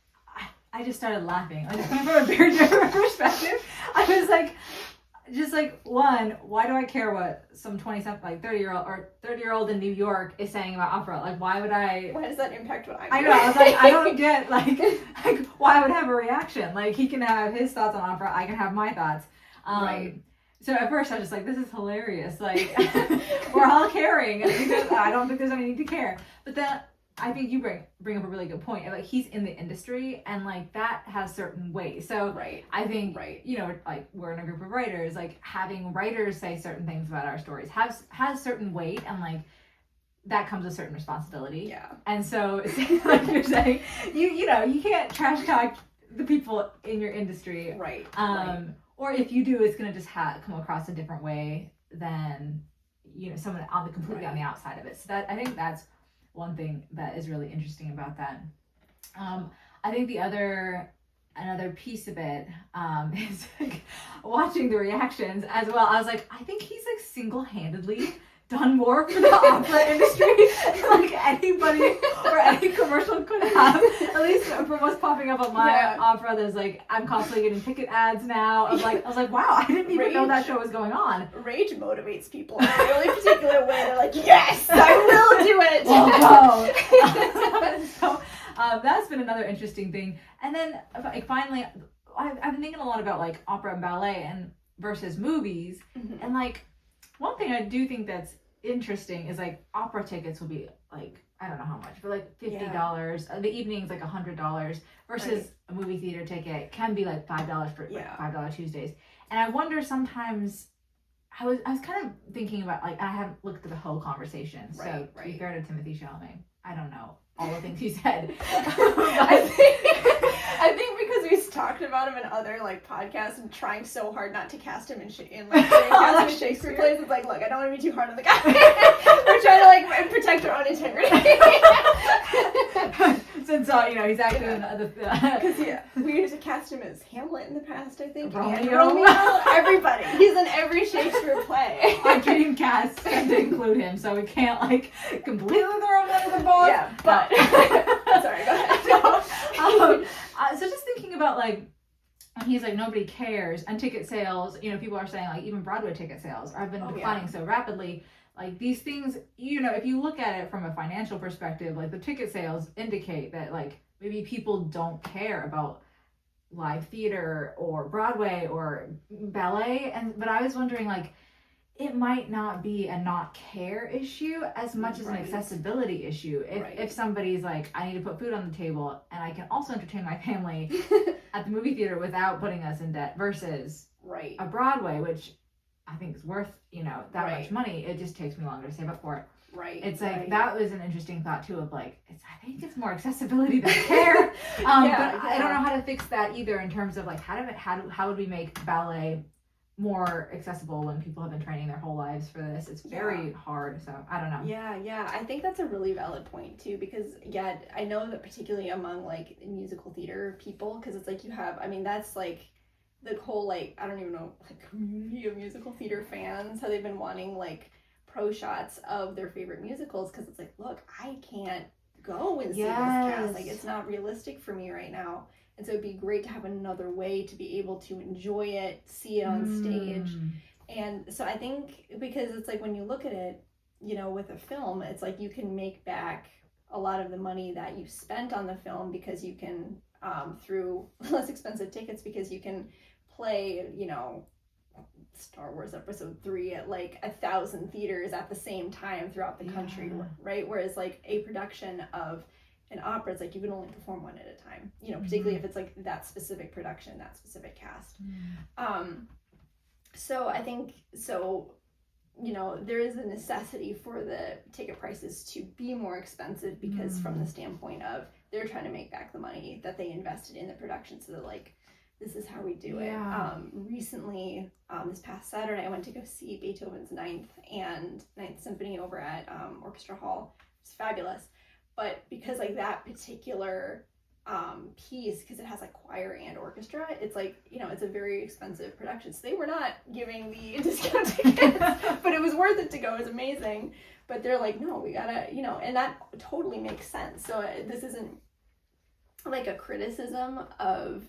I just started laughing. Like, from a very different perspective. I was like, just like, one, why do I care what some 20-something, like 30-year-old in New York is saying about opera? Like, why does that impact what I'm doing? I know, I was like, I don't get, like why I would have a reaction. Like, he can have his thoughts on opera, I can have my thoughts. Right. So at first I was just like, this is hilarious. Like, we're all caring. And I don't think there's any need to care. But then I think you bring up a really good point. Like, he's in the industry, and like that has certain weight. So I think, you know, like, we're in a group of writers, like having writers say certain things about our stories has certain weight, and like that comes with certain responsibility. Yeah. And so, like you're saying, you know, you can't trash talk the people in your industry. Right. Or if you do, it's going to just come across a different way than, you know, someone completely on the outside of it. So that, I think that's one thing that is really interesting about that. I think another piece of it is like watching the reactions as well. I was like, I think he's like single-handedly done more for the opera industry like anybody or any commercial could have. At least from what's popping up on my opera, there's like, I'm constantly getting ticket ads now. I was like, wow, I didn't even know that show was going on. Rage motivates people in a really particular way. They're like, yes, I will do it. So that's been another interesting thing. And then like, finally, I've been thinking a lot about like opera and ballet and versus movies. And like, one thing I do think that's interesting is like opera tickets will be like, I don't know how much, but like $50. The evening's like $100 versus a movie theater ticket can be like $5 for like $5 Tuesdays. And I wonder sometimes, I was kind of thinking about like, I haven't looked at the whole conversation. So to be fair to Timothée Chalamet, I don't know all the things he said. I think because we talked about him in other like podcasts and trying so hard not to cast him in Shakespeare plays, it's like, look, I don't want to be too hard on the guy. We're trying to like protect our own integrity. Since you know, he's acting in other because we used to cast him as Hamlet in the past, I think. Romeo, everybody. He's in every Shakespeare play. Our dream cast tend to include him, so we can't like completely throw him under the bus. Yeah, but sorry, go ahead. So just thinking about like, he's like, nobody cares, and ticket sales, you know, people are saying like even Broadway ticket sales have been declining so rapidly. Like these things, you know, if you look at it from a financial perspective, like the ticket sales indicate that like maybe people don't care about live theater or Broadway or ballet. But I was wondering like, it might not be a not care issue as much as an accessibility issue. If somebody's like, I need to put food on the table and I can also entertain my family at the movie theater without putting us in debt versus a Broadway, which I think is worth, you know, that much money. It just takes me longer to save up for it. It's like, that was an interesting thought too of like, I think it's more accessibility than care. But I don't know how to fix that either in terms of like, how would we make ballet more accessible when people have been training their whole lives for this? It's very hard, so I don't know. I think that's a really valid point too, because I know that particularly among like musical theater people, because it's like you have, I mean, that's like the whole like, I don't even know, like community of musical theater fans, how they've been wanting like pro shots of their favorite musicals, because it's like, look, I can't go and see this cast, like it's not realistic for me right now. And so it'd be great to have another way to be able to enjoy it, see it on stage. And so I think, because it's like when you look at it, you know, with a film, it's like you can make back a lot of the money that you spent on the film, because you can, through less expensive tickets, because you can play, you know, Star Wars Episode 3 at like 1,000 theaters at the same time throughout the country, right? Whereas like a production of an opera, it's like you can only perform one at a time, you know, particularly if it's like that specific production, that specific cast. So I think, there is a necessity for the ticket prices to be more expensive because from the standpoint of they're trying to make back the money that they invested in the production. So they're like, this is how we do it. Recently, this past Saturday, I went to go see Beethoven's Ninth Symphony over at Orchestra Hall. It's fabulous. But because like that particular piece, because it has like choir and orchestra, it's like, it's a very expensive production. So they were not giving the discount tickets, but it was worth it to go. It was amazing. But they're like, no, we gotta, and that totally makes sense. So this isn't like a criticism of,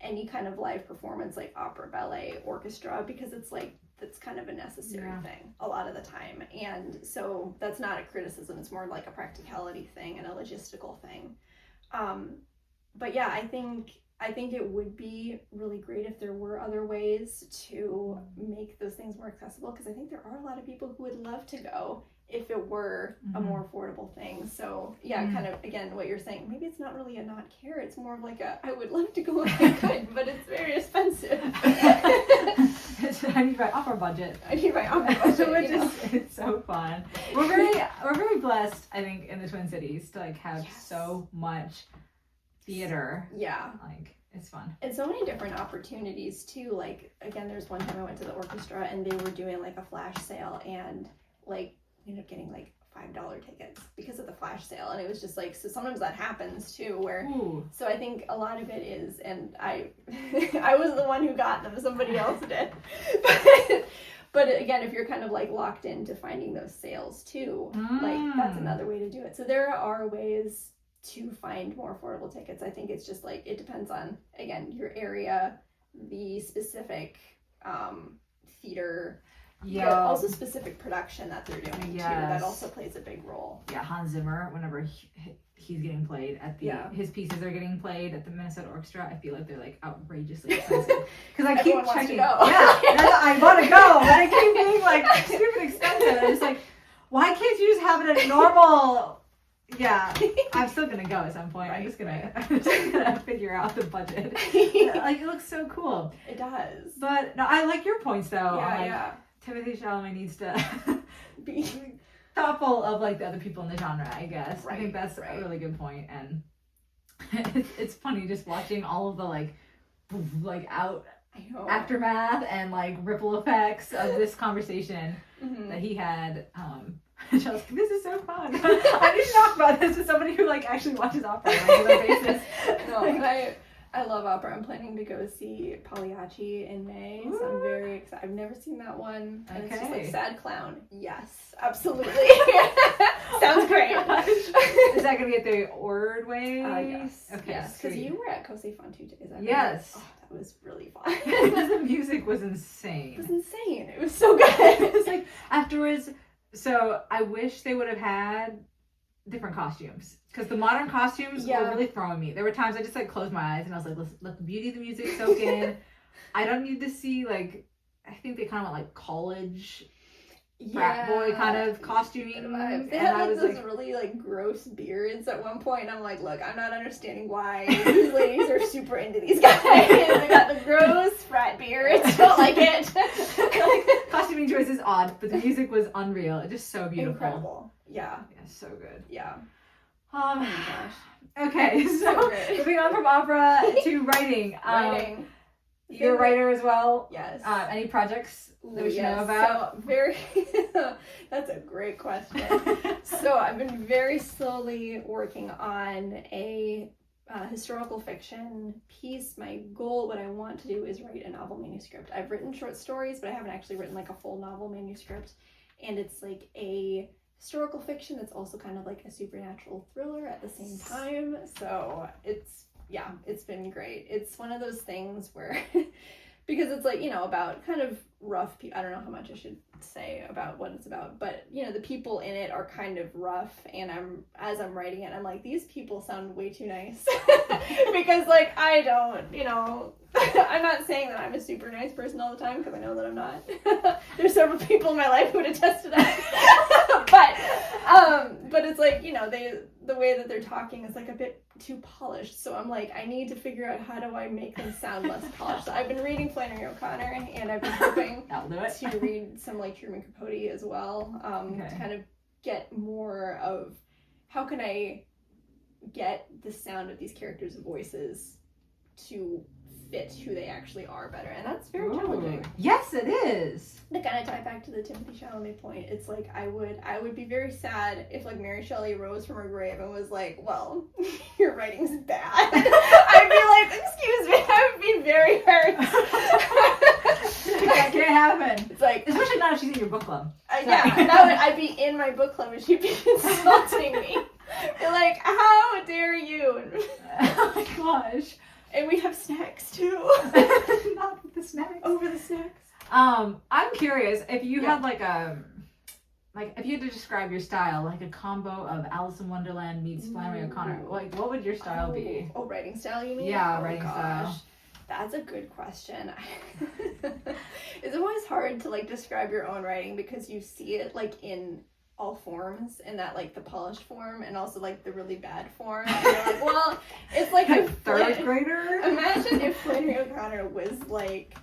any kind of live performance like opera, ballet, orchestra, because it's like, that's kind of a necessary thing a lot of the time. And so that's not a criticism. It's more like a practicality thing and a logistical thing. But yeah, I think it would be really great if there were other ways to make those things more accessible, because I think there are a lot of people who would love to go if it were a more affordable thing. So yeah, kind of, again, what you're saying, maybe it's not really a not care, it's more of like I would love to go if I could, but it's very expensive. I need my opera budget. Which it's so fun. We're very blessed, I think, in the Twin Cities to like have so much theater. Yeah. Like, it's fun. And so many different opportunities too. Like, again, there's one time I went to the orchestra and they were doing like a flash sale, and like ended up getting like $5 tickets because of the flash sale. And it was just like, so sometimes that happens too, where so I think a lot of it is, and I was the one who got them, somebody else did, but again, if you're kind of like locked into finding those sales too, like that's another way to do it. So there are ways to find more affordable tickets. I think it's just like, it depends on, again, your area, the specific theater, but also specific production that they're doing too. That also plays a big role. Yeah, Hans Zimmer, whenever he's getting played at the his pieces are getting played at the Minnesota Orchestra, I feel like they're like outrageously expensive. Because I keep checking. I want to go, but they keep being like stupid expensive. And it's like, why can't you just have it at normal? Yeah, I'm still gonna go at some point. I'm just gonna figure out the budget. Like, it looks so cool. It does. But no, I like your points though. Timothée Chalamet needs to be thoughtful of like the other people in the genre, I guess. I think that's a really good point. And it's funny just watching all of the like aftermath and like ripple effects of this conversation that he had. I was like, this is so fun. I need to talk about this to somebody who like actually watches opera on a regular basis. No, I love opera. I'm planning to go see Pagliacci in May, so I'm very excited. I've never seen that one. And it's just like Sad Clown. Yes, absolutely. Sounds great. Is that going to be at the Ordway? Yes. Okay. Yes, because you were at Così fan 2 days. Yes. Oh, that was really fun. The music was insane. It was insane. It was so good. It was like afterwards. So I wish they would have had different costumes, because the modern costumes were really throwing me. There were times I just like closed my eyes and I was like, let's let the beauty of the music soak in. I don't need to see like, I think they kind of went like college frat boy kind of costuming. They had like those really like gross beards at one point, and I'm like, look, I'm not understanding why these ladies are super into these guys. They got the gross frat beards. Don't like it. Like, costuming choice is odd, but the music was unreal. It's just so beautiful. Incredible. Yeah, so good. Yeah. Oh my gosh. Okay, so moving on from opera to writing. You're a writer as well. Yes. Any projects that we should know about? So that's a great question. So I've been very slowly working on a historical fiction piece. My goal, what I want to do, is write a novel manuscript. I've written short stories, but I haven't actually written like a full novel manuscript. And it's like a historical fiction that's also kind of like a supernatural thriller at the same time. So it's been great. It's one of those things where, because it's like, about kind of rough people. I don't know how much I should say about what it's about, but the people in it are kind of rough, and as I'm writing it, I'm like, these people sound way too nice. Because like, I don't, I'm not saying that I'm a super nice person all the time, because I know that I'm not. There's several people in my life who would attest to that. but it's like, you know, the way that they're talking is like a bit too polished. So I'm like, I need to figure out how do I make them sound less polished. So I've been reading Flannery O'Connor, and I've been hoping to read some like Truman Capote as well, to kind of get more of how can I get the sound of these characters' voices to fit who they actually are better, and that's very challenging. Yes, it is. To kind of tie back to the Timothée Chalamet point, it's like I would be very sad if like Mary Shelley rose from her grave and was like, well, your writing's bad. I'd be like, excuse me, I would be very hurt. That can't happen. It's like, especially not if she's in your book club. I'd be in my book club and she'd be insulting me. Be like, how dare you? Oh my gosh. And we have snacks too. Not with the snacks. Over the snacks. I'm curious if you had like if you had to describe your style, like a combo of Alice in Wonderland meets Flannery O'Connor, like what would your style be? Oh, writing style, you mean? Yeah, writing style. That's a good question. It's always hard to like describe your own writing because you see it like in all forms, and that like the polished form and also like the really bad form. And you're like, well, it's like a third grader. Imagine if Flannery O'Connor was like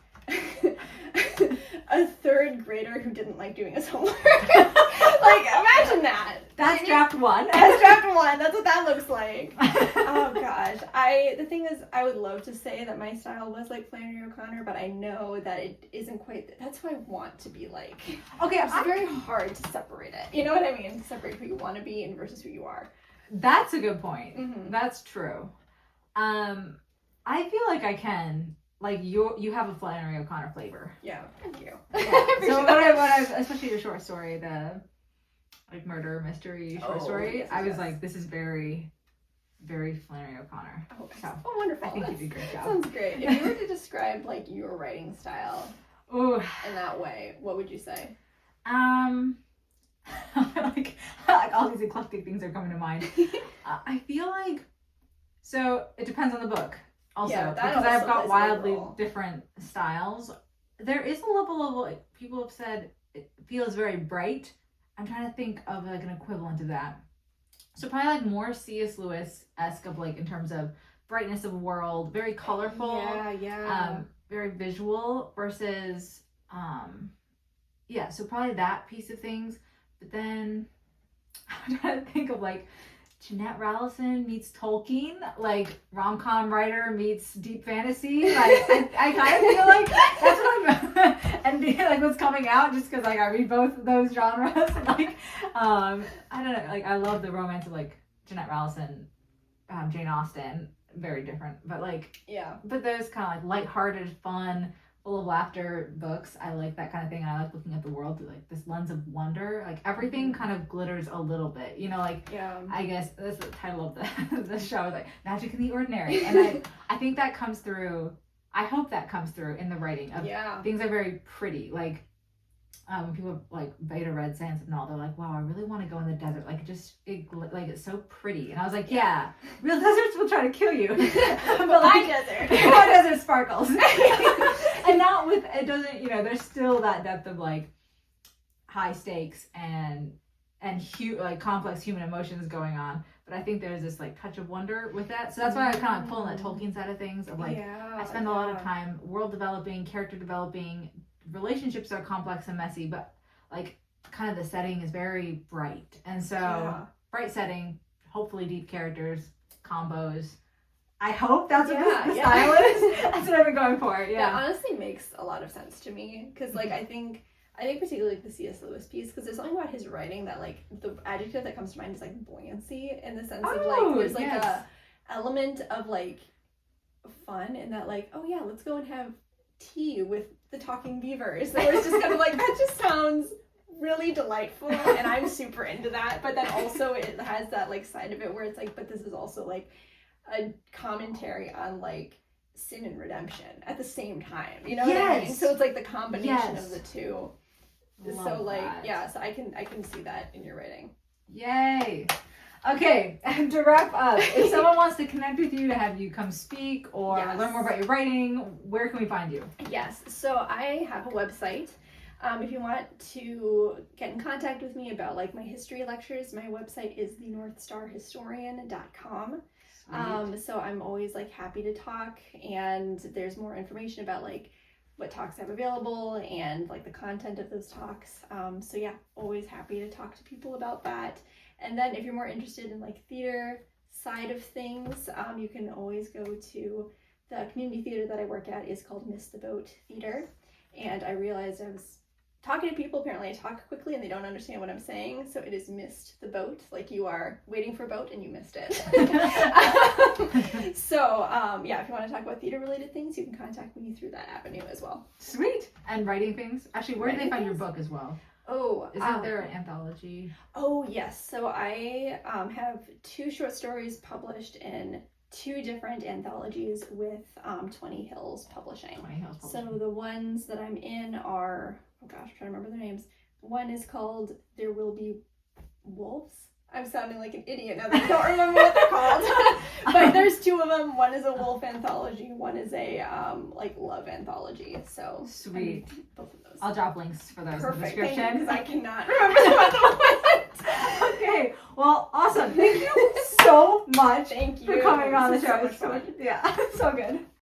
a third grader who didn't like doing his homework. Like, imagine that. That's draft one. That's draft one. That's what that looks like. Oh gosh. The thing is, I would love to say that my style was like Flannery O'Connor, but I know that it isn't quite. That's who I want to be like. Okay, it's very hard to separate it. You know what I mean? To separate who you want to be and versus who you are. That's a good point. Mm-hmm. That's true. I feel like I can. Like you have a Flannery O'Connor flavor. Yeah, thank you. Yeah. So when I especially your short story, the like murder mystery short story, yes, I was like, this is very, very Flannery O'Connor. Oh, wonderful. I think you did a great job. Sounds great. If you were to describe like your writing style in that way, what would you say? like all these eclectic things are coming to mind. I feel like, so it depends on the book. Also, because I've got wildly different styles. There is a level of like people have said it feels very bright. I'm trying to think of like an equivalent of that. So probably like more C.S. Lewis-esque of like in terms of brightness of world, very colorful, very visual versus so probably that piece of things. But then I'm trying to think of like Jeanette Rallison meets Tolkien, like rom-com writer meets deep fantasy. Like I kind of feel like that's what I'm and like what's coming out just because like I read both of those genres. Like I don't know, like I love the romance of like Jeanette Rallison, Jane Austen, very different, but like but those kind of like lighthearted, fun, full of laughter books. I like that kind of thing. And I like looking at the world through like this lens of wonder. Like everything kind of glitters a little bit, you know, like I guess that's the title of the show, like Magic in the Ordinary. And I think that comes through, I hope that comes through in the writing of things are very pretty. Like when people like Beta read Sands of Null, they're like, wow, I really want to go in the desert. Like it's so pretty. And I was like, yeah, real deserts will try to kill you. But like my desert sparkles. And not with, it doesn't, you know, there's still that depth of like high stakes and like complex human emotions going on. But I think there's this like touch of wonder with that. So that's why I kind of pull in that Tolkien side of things of like, I spend a lot of time world developing, character developing. Relationships are complex and messy, but like kind of the setting is very bright. And so bright setting, hopefully deep characters, combos. I hope that's what the style is. That's what I've been going for. Yeah. That honestly makes a lot of sense to me because like I think particularly like the C.S. Lewis piece because there's something about his writing that like the adjective that comes to mind is like buoyancy in the sense of like there's like a element of like fun in that like oh yeah let's go and have tea with the talking beavers. So it's just kind of like that just sounds really delightful and I'm super into that, but then also it has that like side of it where it's like but this is also like a commentary on like sin and redemption at the same time, you know what I mean? So it's like the combination of the two. Love so like that. so I can see that in your writing. Yay. Okay, and to wrap up, if someone wants to connect with you to have you come speak or learn more about your writing, where can we find you? Yes, so I have a website. If you want to get in contact with me about like my history lectures, my website is thenorthstarhistorian.com. So I'm always like happy to talk, and there's more information about like what talks I have available and like the content of those talks. So yeah, always happy to talk to people about that. And then if you're more interested in like theater side of things, you can always go to the community theater that I work at is called Miss the Boat Theater. And I realized I was talking to people, apparently I talk quickly and they don't understand what I'm saying, so it is missed the boat, like you are waiting for a boat and you missed it. So yeah, if you want to talk about theater related things, you can contact me through that avenue as well. Sweet. And writing things? Actually, where do they find your book as well? Oh, isn't there an anthology? Oh yes, so I have 2 short stories published in 2 different anthologies with 20 Hills Publishing. 20 Hills Publishing. So the ones that I'm in are, oh gosh, I'm trying to remember their names. One is called There Will Be Wolves. I'm sounding like an idiot now that I don't remember what they're called. But there's 2 of them. One is a wolf anthology. One is a like love anthology. So sweet. Both of those. I'll drop links for those in the description because I cannot remember them at the moment. Okay. Well, awesome. Thank you so much. Thank you for coming on the show. So much fun. Yeah, so good.